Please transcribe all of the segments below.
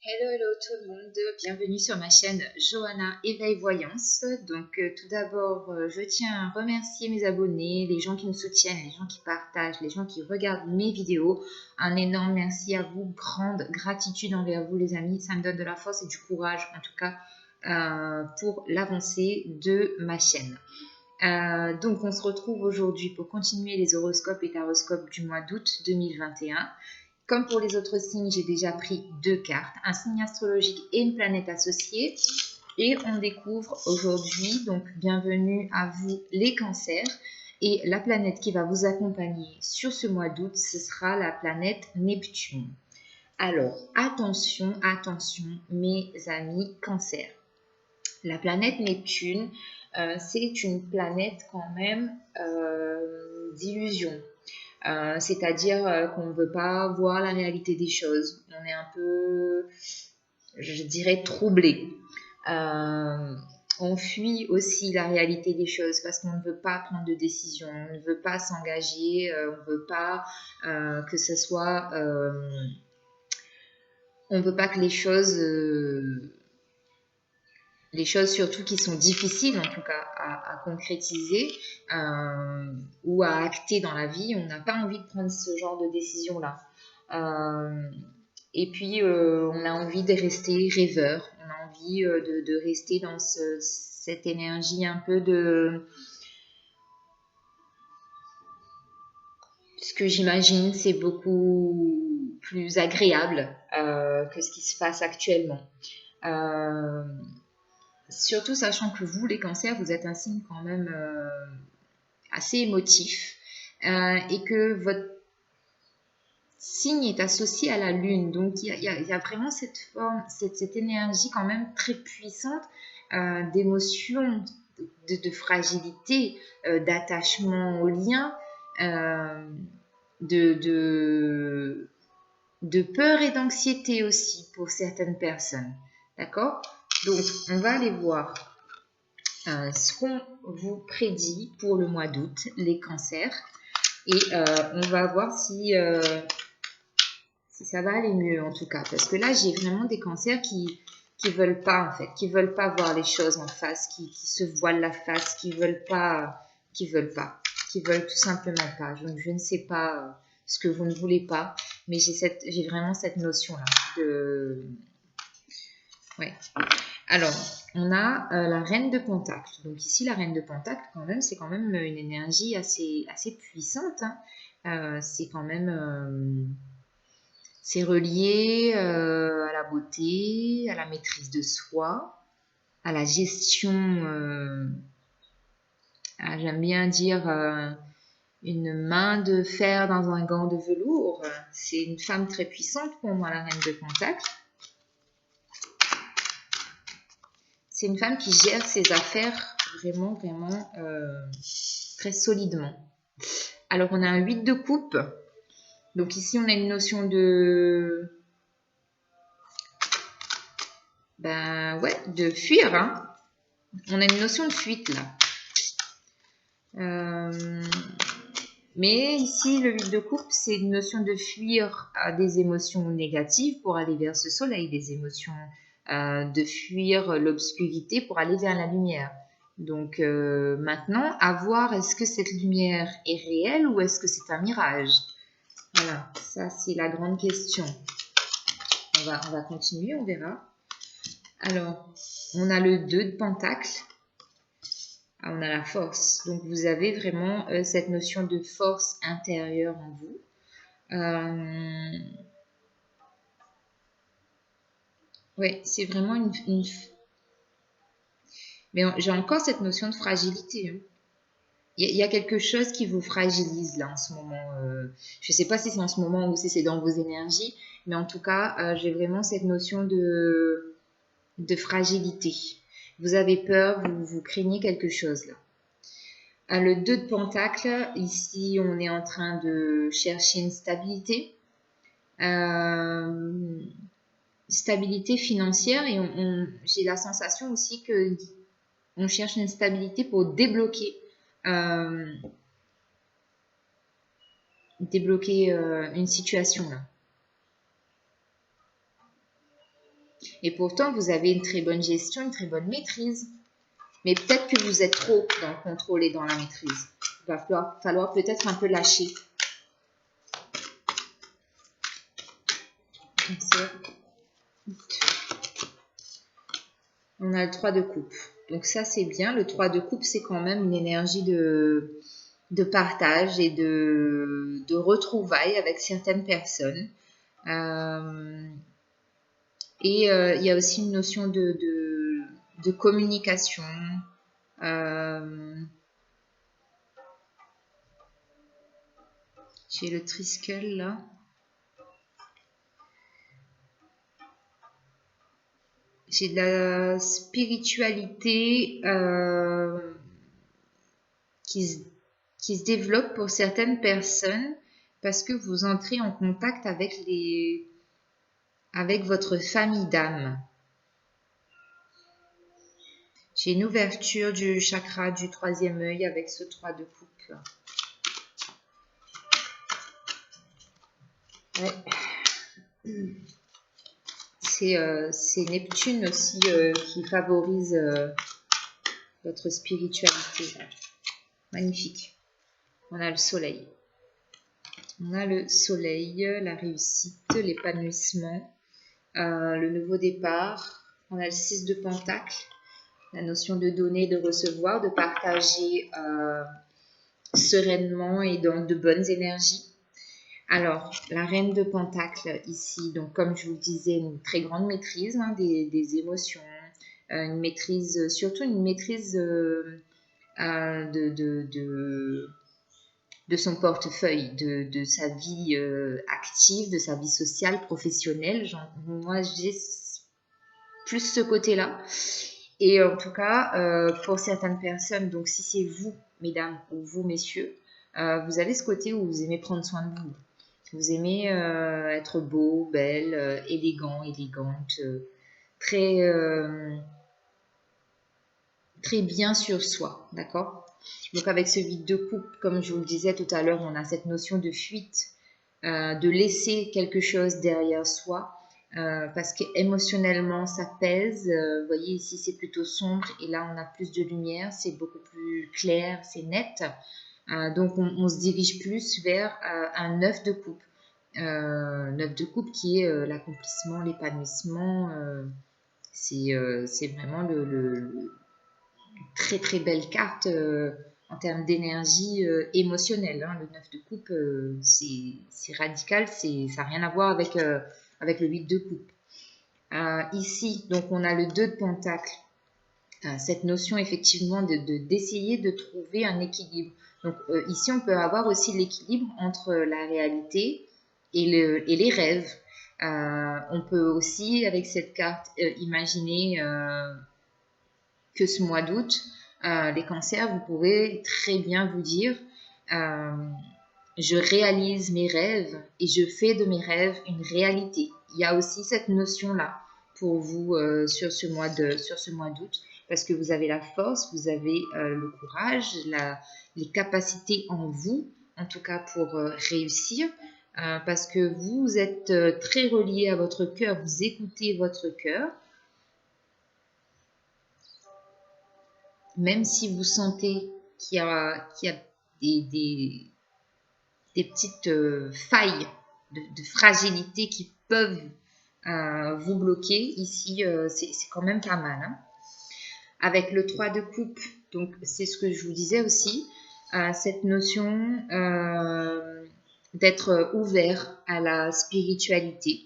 Hello, hello tout le monde, bienvenue sur ma chaîne Johanna Éveil Voyance. Tout d'abord, je tiens à remercier mes abonnés, les gens qui me soutiennent, les gens qui partagent, les gens qui regardent mes vidéos. Un énorme merci à vous, grande gratitude envers vous les amis, ça me donne de la force et du courage en tout cas pour l'avancée de ma chaîne. Donc on se retrouve aujourd'hui pour continuer les horoscopes et taroscopes du mois d'août 2021. Comme pour les autres signes, j'ai déjà pris 2 cartes, un signe astrologique et une planète associée. Et on découvre aujourd'hui, donc bienvenue à vous les cancers. Et la planète qui va vous accompagner sur ce mois d'août, ce sera la planète Neptune. Alors, attention, attention mes amis cancers. La planète Neptune, c'est une planète quand même d'illusion. C'est-à-dire qu'on ne veut pas voir la réalité des choses. On est un peu, je dirais, troublé. On fuit aussi la réalité des choses parce qu'on ne veut pas prendre de décision, on ne veut pas s'engager, on ne veut pas que ce soit... on ne veut pas que les choses surtout qui sont difficiles en tout cas à concrétiser ou à acter dans la vie, on n'a pas envie de prendre ce genre de décision là. Et puis on a envie de rester rêveur, on a envie de rester dans cette énergie un peu de ce que j'imagine c'est beaucoup plus agréable que ce qui se passe actuellement. Surtout sachant que vous, les cancers, vous êtes un signe quand même assez émotif et que votre signe est associé à la lune. Donc, il y a vraiment cette forme, cette énergie quand même très puissante d'émotion, de fragilité, d'attachement au lien, de peur et d'anxiété aussi pour certaines personnes. D'accord ? Donc, on va aller voir ce qu'on vous prédit pour le mois d'août, les cancers. Et on va voir si ça va aller mieux en tout cas. Parce que là, j'ai vraiment des cancers qui veulent pas en fait, qui veulent pas voir les choses en face, qui se voilent la face, qui veulent tout simplement pas. Je ne sais pas ce que vous ne voulez pas, mais j'ai vraiment cette notion-là de... Ouais. Alors, on a la reine de Pentacle. Donc ici, la reine de Pentacle, quand même, c'est quand même une énergie assez puissante. Hein. C'est quand même... c'est relié à la beauté, à la maîtrise de soi, à la gestion... j'aime bien dire une main de fer dans un gant de velours. C'est une femme très puissante pour moi, la reine de Pentacle. C'est une femme qui gère ses affaires vraiment très solidement. Alors, on a un 8 de coupe. Donc ici, on a une notion de... de fuir. Hein. On a une notion de fuite, là. Mais ici, le 8 de coupe, c'est une notion de fuir à des émotions négatives pour aller vers ce soleil, des émotions de fuir l'obscurité pour aller vers la lumière. Donc maintenant, à voir est-ce que cette lumière est réelle ou est-ce que c'est un mirage. Voilà, ça c'est la grande question. On va continuer, on verra. Alors, on a le 2 de Pentacle. On a la force. Donc vous avez vraiment cette notion de force intérieure en vous. Oui, c'est vraiment une... Mais j'ai encore cette notion de fragilité. Hein. Il y a quelque chose qui vous fragilise là en ce moment. Je ne sais pas si c'est en ce moment ou si c'est dans vos énergies, mais en tout cas, j'ai vraiment cette notion de fragilité. Vous avez peur, vous craignez quelque chose là. Le 2 de Pentacle, ici on est en train de chercher une stabilité. Stabilité financière et j'ai la sensation aussi que on cherche une stabilité pour débloquer une situation là. Et pourtant, vous avez une très bonne gestion, une très bonne maîtrise. Mais peut-être que vous êtes trop dans le contrôle et dans la maîtrise. Il va falloir peut-être un peu lâcher. On a le 3 de coupe. Donc ça, c'est bien. Le 3 de coupe, c'est quand même une énergie de partage et de retrouvailles avec certaines personnes. Il y a aussi une notion de communication. J'ai le triskel là. J'ai de la spiritualité qui se développe pour certaines personnes parce que vous entrez en contact avec votre famille d'âme. J'ai une ouverture du chakra du 3e œil avec ce 3 de coupe. Ouais. C'est Neptune aussi qui favorise votre spiritualité. Magnifique. On a le soleil. On a le soleil, la réussite, l'épanouissement, le nouveau départ. On a le 6 de pentacle, la notion de donner, de recevoir, de partager sereinement et dans de bonnes énergies. Alors, la reine de pentacle ici, donc comme je vous le disais, une très grande maîtrise des émotions, une maîtrise, surtout une maîtrise de son portefeuille, de sa vie active, de sa vie sociale, professionnelle. Moi, j'ai plus ce côté-là. Et en tout cas, pour certaines personnes, donc si c'est vous, mesdames, ou vous, messieurs, vous avez ce côté où vous aimez prendre soin de vous. Vous aimez être beau, belle, élégant, élégante, très, très bien sur soi, d'accord? Donc avec ce vide de coupe, comme je vous le disais tout à l'heure, on a cette notion de fuite, de laisser quelque chose derrière soi, parce qu'émotionnellement ça pèse. Vous voyez ici c'est plutôt sombre et là on a plus de lumière, c'est beaucoup plus clair, c'est net. Donc on se dirige plus vers un 9 de coupe. 9 de coupe qui est l'accomplissement, l'épanouissement. C'est vraiment le très très belle carte en termes d'énergie émotionnelle. Le 9 de coupe, c'est radical, ça n'a rien à voir avec le 8 de coupe. Ici, donc on a le 2 de pentacle. Cette notion effectivement d'essayer de trouver un équilibre. Donc ici, on peut avoir aussi l'équilibre entre la réalité et les rêves. On peut aussi, avec cette carte, imaginer que ce mois d'août, les cancers, vous pourrez très bien vous dire je réalise mes rêves et je fais de mes rêves une réalité. Il y a aussi cette notion-là pour vous sur ce mois d'août, parce que vous avez la force, vous avez le courage, les capacités en vous, en tout cas pour réussir, parce que vous êtes très relié à votre cœur, vous écoutez votre cœur. Même si vous sentez qu'il y a des petites failles de fragilité qui peuvent vous bloquer, ici c'est quand même pas mal. Avec le 3 de coupe, donc c'est ce que je vous disais aussi, cette notion d'être ouvert à la spiritualité.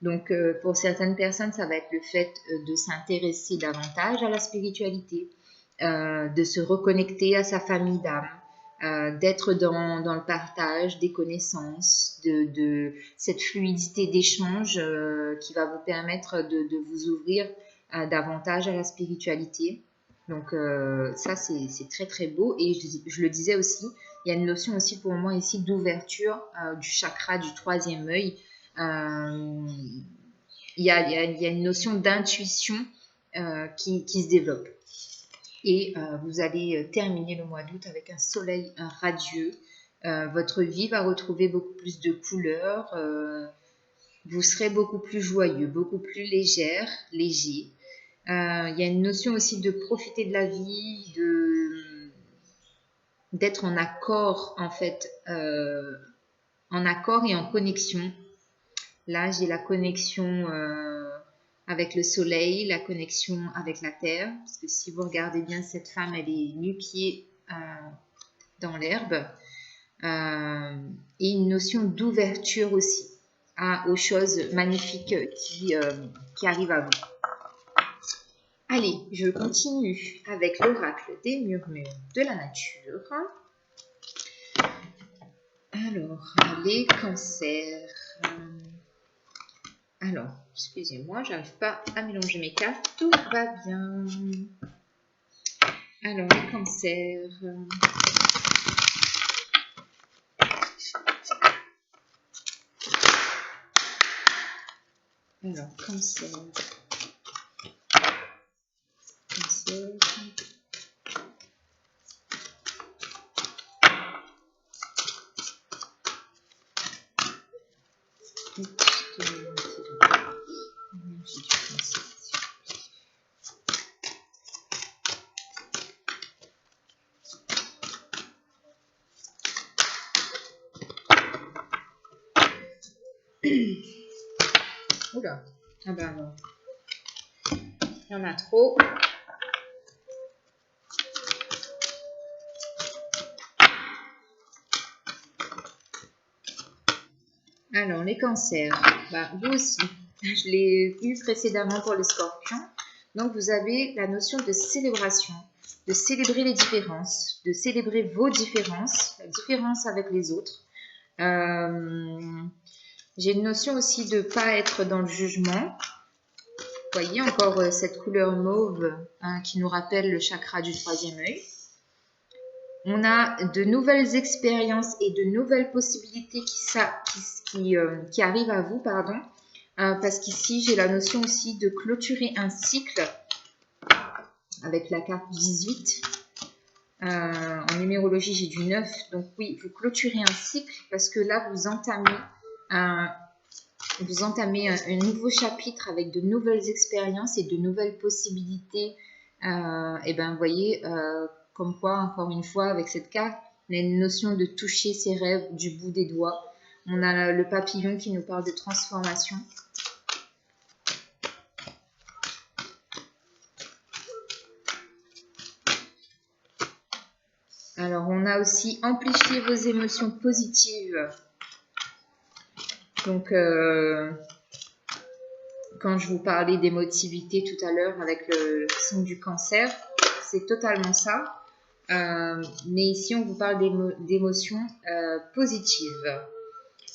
Donc pour certaines personnes, ça va être le fait de s'intéresser davantage à la spiritualité, de se reconnecter à sa famille d'âme, d'être dans le partage des connaissances, de cette fluidité d'échange qui va vous permettre de vous ouvrir davantage à la spiritualité. Donc ça, c'est très très beau. Et je le disais aussi, il y a une notion aussi pour moi ici d'ouverture du chakra du 3e œil. Il y a une notion d'intuition qui se développe. Et vous allez terminer le mois d'août avec un soleil radieux. Votre vie va retrouver beaucoup plus de couleurs, vous serez beaucoup plus joyeux, beaucoup plus léger. Il y a une notion aussi de profiter de la vie, d'être en accord en fait, en accord et en connexion. Là, j'ai la connexion avec le soleil, la connexion avec la terre, parce que si vous regardez bien, cette femme, elle est nu-pieds dans l'herbe, et une notion d'ouverture aussi aux choses magnifiques qui arrivent à vous. Allez, je continue avec l'oracle des murmures de la nature. Alors, les cancers. Alors, excusez-moi, j'arrive pas à mélanger mes cartes. Tout va bien. Alors, les cancers. Alors, cancer. Cancer. Oula, ah ben non. Il y en a trop. Alors, les cancers, vous aussi, je l'ai vu précédemment pour les scorpions. Donc, vous avez la notion de célébration, de célébrer les différences, de célébrer vos différences, la différence avec les autres. J'ai une notion aussi de ne pas être dans le jugement. Vous voyez encore cette couleur mauve qui nous rappelle le chakra du troisième œil. On a de nouvelles expériences et de nouvelles possibilités qui arrivent à vous, parce qu'ici, j'ai la notion aussi de clôturer un cycle avec la carte 18. En numérologie, j'ai du 9. Donc oui, vous clôturez un cycle parce que là, vous entamez un nouveau chapitre avec de nouvelles expériences et de nouvelles possibilités. Et ben, vous voyez, comme quoi, encore une fois, avec cette carte, on a une notion de toucher ses rêves du bout des doigts. On a le papillon qui nous parle de transformation. Alors, on a aussi amplifié vos émotions positives. Donc, quand je vous parlais d'émotivité tout à l'heure avec le signe du cancer, c'est totalement ça. Mais ici, on vous parle d'émotions positives.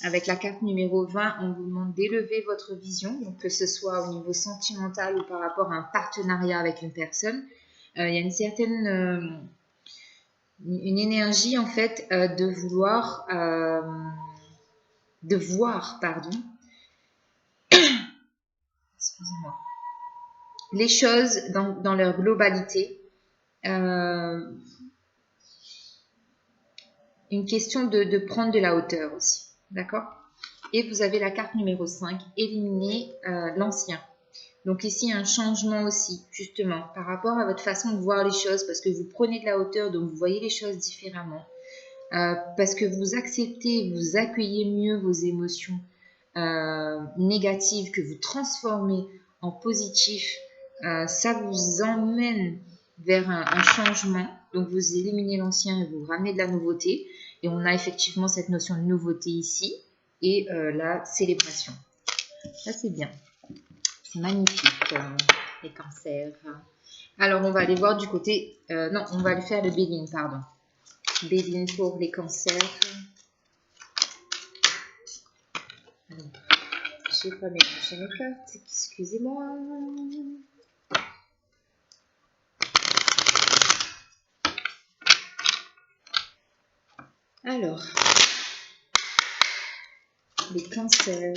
Avec la carte numéro 20, on vous demande d'élever votre vision, donc que ce soit au niveau sentimental ou par rapport à un partenariat avec une personne. Il y a une certaine une énergie en fait de voir, excusez-moi, les choses dans leur globalité. Une question de prendre de la hauteur aussi, d'accord? Et vous avez la carte numéro 5, éliminer l'ancien. Donc ici, un changement aussi, justement, par rapport à votre façon de voir les choses, parce que vous prenez de la hauteur, donc vous voyez les choses différemment, parce que vous acceptez, vous accueillez mieux vos émotions négatives, que vous transformez en positif, ça vous emmène vers un changement. Donc vous éliminez l'ancien et vous ramenez de la nouveauté. Et on a effectivement cette notion de nouveauté ici et la célébration. Ça, c'est bien. C'est magnifique, les cancers. Alors, on va aller voir du côté... non, on va aller faire le Béline, pardon. Béline pour les cancers. Alors, je n'ai pas mélangé mes cartes. Excusez-moi. Alors, les cancers.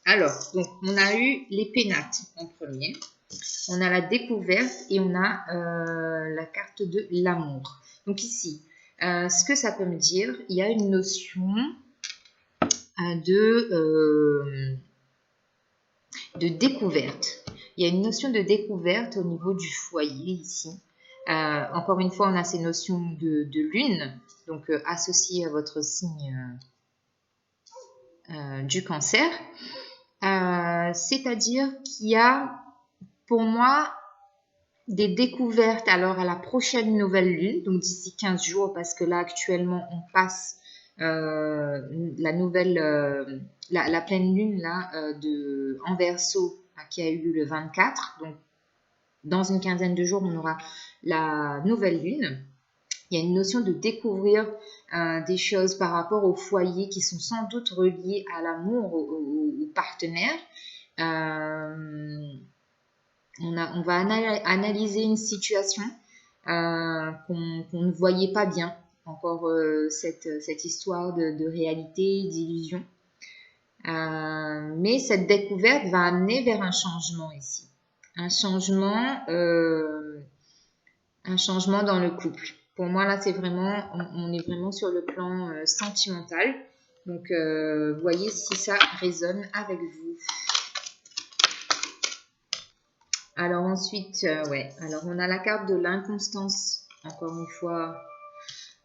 Alors, donc, on a eu les pénates en premier. On a la découverte et on a la carte de l'amour. Donc ici, ce que ça peut me dire, il y a une notion de découverte. Il y a une notion de découverte au niveau du foyer ici. Encore une fois, on a ces notions de lune, donc associées à votre signe du cancer. C'est-à-dire qu'il y a, pour moi, des découvertes alors à la prochaine nouvelle lune, donc d'ici 15 jours, parce que là, actuellement, on passe la nouvelle, la pleine lune là, en Verseau qui a eu lieu le 24. Donc, dans une quinzaine de jours, on aura la nouvelle lune. Il y a une notion de découvrir des choses par rapport au foyer qui sont sans doute reliées à l'amour, au partenaire. On va analyser une situation qu'on ne voyait pas bien. Encore cette histoire de réalité, d'illusion. Mais cette découverte va amener vers un changement ici. Un changement dans le couple. Pour moi, là, c'est vraiment, on est vraiment sur le plan sentimental. Donc, voyez si ça résonne avec vous. Alors ensuite, alors on a la carte de l'inconstance. Encore une fois,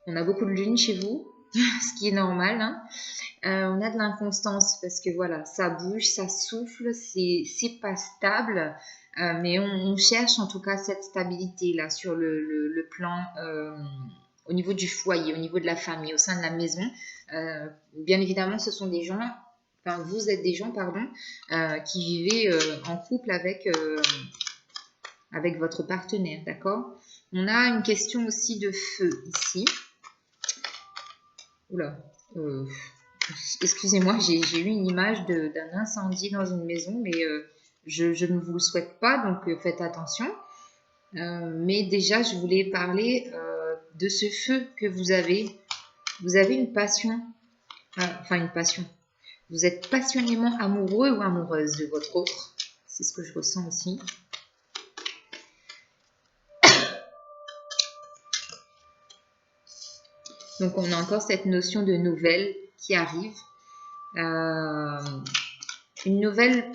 on a beaucoup de lune chez vous, ce qui est normal. Hein. On a de l'inconstance parce que voilà, ça bouge, ça souffle, c'est pas stable. Mais on cherche en tout cas cette stabilité là sur le plan au niveau du foyer, au niveau de la famille, au sein de la maison. Bien évidemment, ce sont des gens, enfin vous êtes des gens, pardon, qui vivez en couple avec votre partenaire, d'accord? On a une question aussi de feu ici. Oula, excusez-moi, j'ai eu une image d'un incendie dans une maison, mais je ne vous le souhaite pas, donc faites attention. Mais déjà, je voulais parler de ce feu que vous avez. Vous avez une passion, enfin une passion. Vous êtes passionnément amoureux ou amoureuse de votre autre. C'est ce que je ressens aussi. Donc, on a encore cette notion de nouvelle qui arrive. Une nouvelle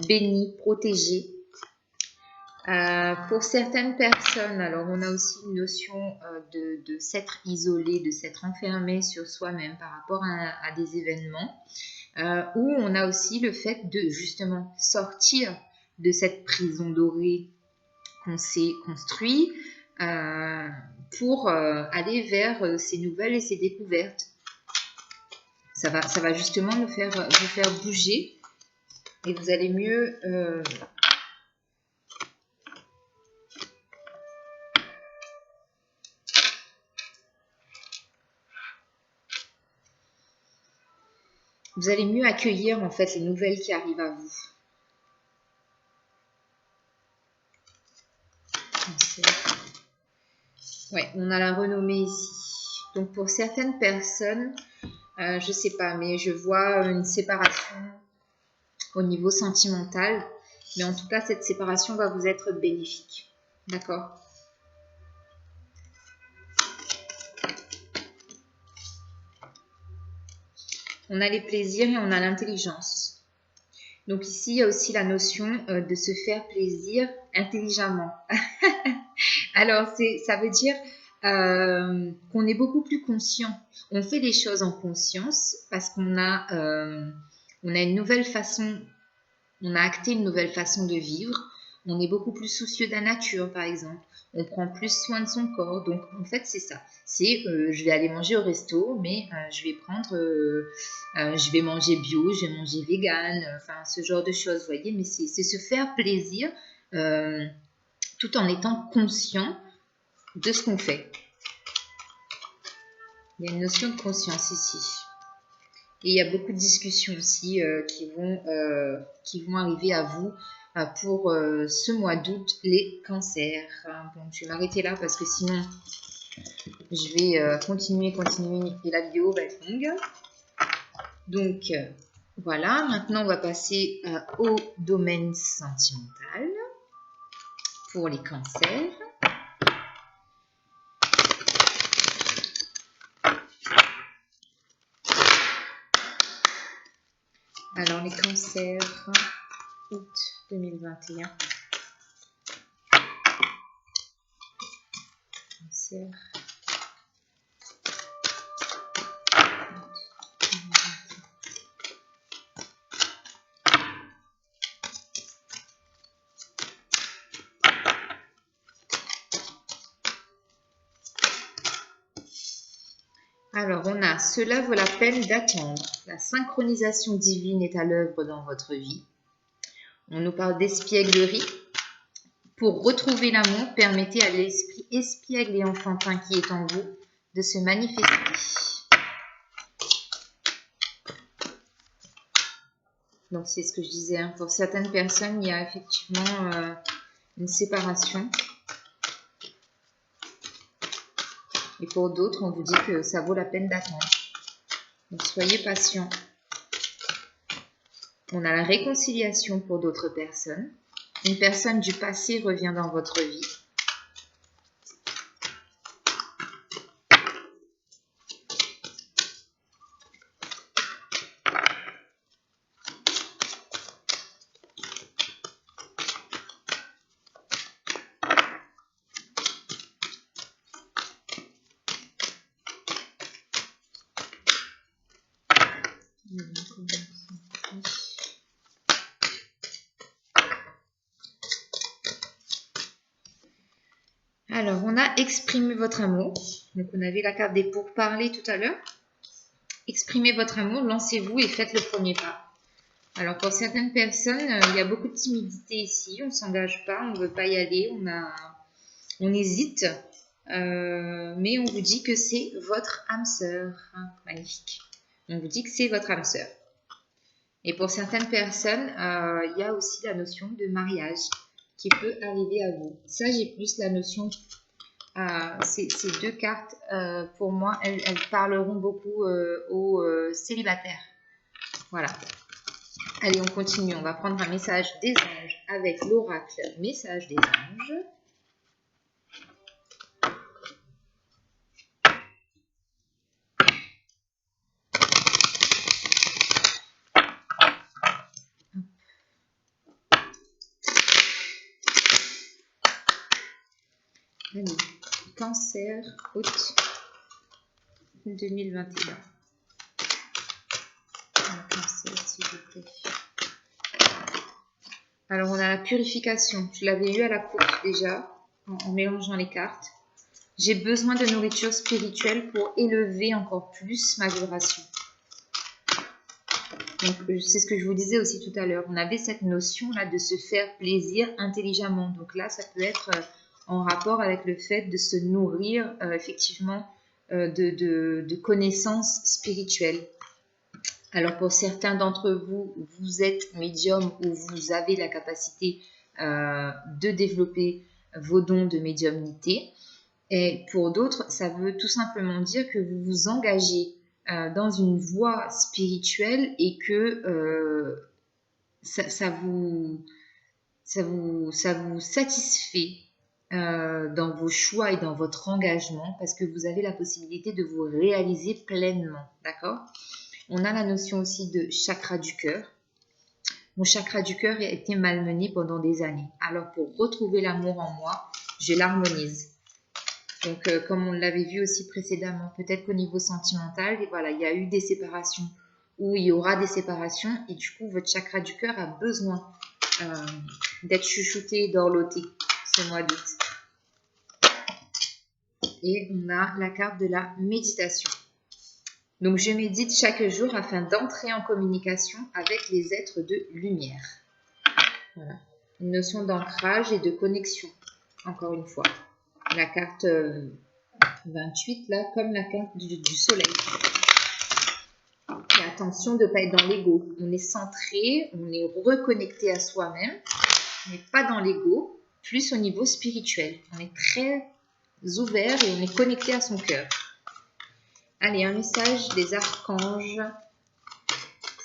bénie, protégée. Pour certaines personnes, alors on a aussi une notion de s'être isolé, de s'être enfermé sur soi-même par rapport à des événements, où on a aussi le fait de justement sortir de cette prison dorée qu'on s'est construit pour aller vers ces nouvelles et ces découvertes. Ça va justement vous faire bouger et vous allez mieux accueillir en fait les nouvelles qui arrivent à vous. Ouais, on a la renommée ici. Donc pour certaines personnes, je sais pas, mais je vois une séparation au niveau sentimental. Mais en tout cas, cette séparation va vous être bénéfique. D'accord ? On a les plaisirs et on a l'intelligence. Donc ici, il y a aussi la notion de se faire plaisir intelligemment. Alors, ça veut dire qu'on est beaucoup plus conscient. On fait les choses en conscience parce qu'on a une nouvelle façon, on a acté une nouvelle façon de vivre. On est beaucoup plus soucieux de la nature, par exemple. On prend plus soin de son corps. Donc, en fait, c'est ça. C'est, je vais aller manger au resto, mais je vais manger bio, je vais manger vegan, enfin, ce genre de choses, vous voyez. Mais c'est se faire plaisir tout en étant conscient de ce qu'on fait. Il y a une notion de conscience ici. Et il y a beaucoup de discussions aussi qui vont arriver à vous pour ce mois d'août, les cancers. Bon, je vais m'arrêter là parce que sinon, je vais continuer et la vidéo va être longue. Donc, voilà. Maintenant, on va passer au domaine sentimental pour les cancers. Alors, les cancers, août 2021. Cancer. Alors, on a « Cela vaut la peine d'attendre. La synchronisation divine est à l'œuvre dans votre vie. » On nous parle d'espièglerie. Pour retrouver l'amour, permettez à l'esprit espiègle et enfantin qui est en vous de se manifester. Donc, c'est ce que je disais. Hein. Pour certaines personnes, il y a effectivement une séparation. Et pour d'autres, on vous dit que ça vaut la peine d'attendre. Donc, soyez patients. On a la réconciliation pour d'autres personnes. Une personne du passé revient dans votre vie. Alors, on a exprimé votre amour. Donc, on avait la carte des pourparlers tout à l'heure. Exprimez votre amour, lancez-vous et faites le premier pas. Alors, pour certaines personnes, il y a beaucoup de timidité ici. On ne s'engage pas, on ne veut pas y aller, on hésite. Mais on vous dit que c'est votre âme sœur. Magnifique. On vous dit que c'est votre âme sœur. Et pour certaines personnes, il y a aussi la notion de mariage qui peut arriver à vous. Ça, j'ai plus la notion... ces deux cartes, pour moi, elles parleront beaucoup aux célibataires. Voilà. Allez, on continue. On va prendre un message des anges avec l'oracle message des anges. Allez, Cancer, août 2021. Cancer, s'il vous plaît. Alors, on a la purification. Je l'avais eu à la course déjà, en mélangeant les cartes. J'ai besoin de nourriture spirituelle pour élever encore plus ma vibration. Donc, c'est ce que je vous disais aussi tout à l'heure. On avait cette notion-là de se faire plaisir intelligemment. Donc là, ça peut être en rapport avec le fait de se nourrir effectivement de connaissances spirituelles. Alors, pour certains d'entre vous, vous êtes médium ou vous avez la capacité de développer vos dons de médiumnité. Et pour d'autres, ça veut tout simplement dire que vous vous engagez dans une voie spirituelle et que ça vous satisfait dans vos choix et dans votre engagement parce que vous avez la possibilité de vous réaliser pleinement, d'accord ? On a la notion aussi de chakra du cœur. Mon chakra du cœur a été malmené pendant des années. Alors pour retrouver l'amour en moi, je l'harmonise. Donc, comme on l'avait vu aussi précédemment, peut-être qu'au niveau sentimental, et voilà, il y a eu des séparations ou il y aura des séparations et du coup, votre chakra du cœur a besoin d'être chouchouté et dorloté ce mois d'août. Et on a la carte de la méditation. Donc, je médite chaque jour afin d'entrer en communication avec les êtres de lumière. Voilà. Une notion d'ancrage et de connexion, encore une fois. La carte 28, là, comme la carte du soleil. Et attention de ne pas être dans l'ego. On est centré, on est reconnecté à soi-même, mais pas dans l'ego, plus au niveau spirituel. On est très ouvert et on est connecté à son cœur. Allez, un message des archanges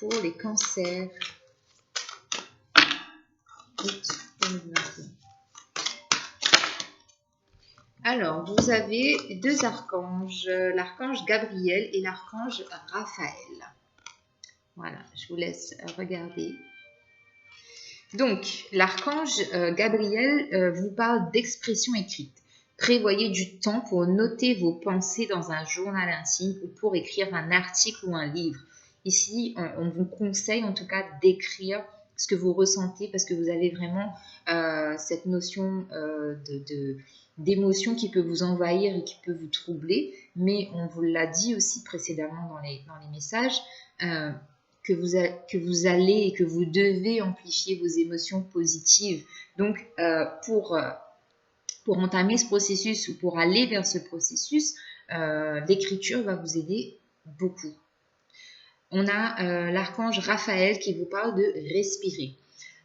pour les cancers. Août 2021. Alors, vous avez deux archanges, l'archange Gabriel et l'archange Raphaël. Voilà, je vous laisse regarder. Donc, l'archange Gabriel vous parle d'expression écrite. Prévoyez du temps pour noter vos pensées dans un journal intime ou pour écrire un article ou un livre. Ici, on vous conseille en tout cas d'écrire ce que vous ressentez parce que vous avez vraiment cette notion d'émotion qui peut vous envahir et qui peut vous troubler. Mais on vous l'a dit aussi précédemment dans les messages, que vous allez et que vous devez amplifier vos émotions positives. Donc, pour entamer ce processus ou pour aller vers ce processus, l'écriture va vous aider beaucoup. On a l'archange Raphaël qui vous parle de respirer.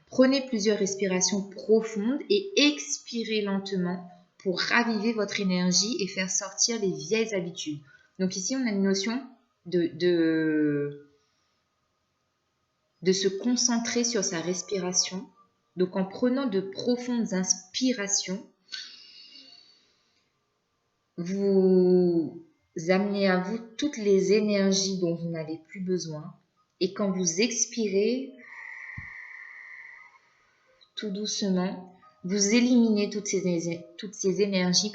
Prenez plusieurs respirations profondes et expirez lentement pour raviver votre énergie et faire sortir les vieilles habitudes. Donc ici, on a une notion de se concentrer sur sa respiration. Donc en prenant de profondes inspirations, vous amenez à vous toutes les énergies dont vous n'avez plus besoin. Et quand vous expirez, tout doucement, vous éliminez toutes ces énergies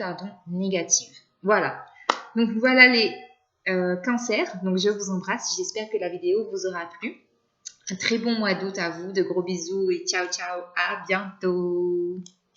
négatives. Voilà. Donc voilà les cancers. Donc je vous embrasse. J'espère que la vidéo vous aura plu. Un très bon mois d'août à vous. De gros bisous et ciao ciao. À bientôt.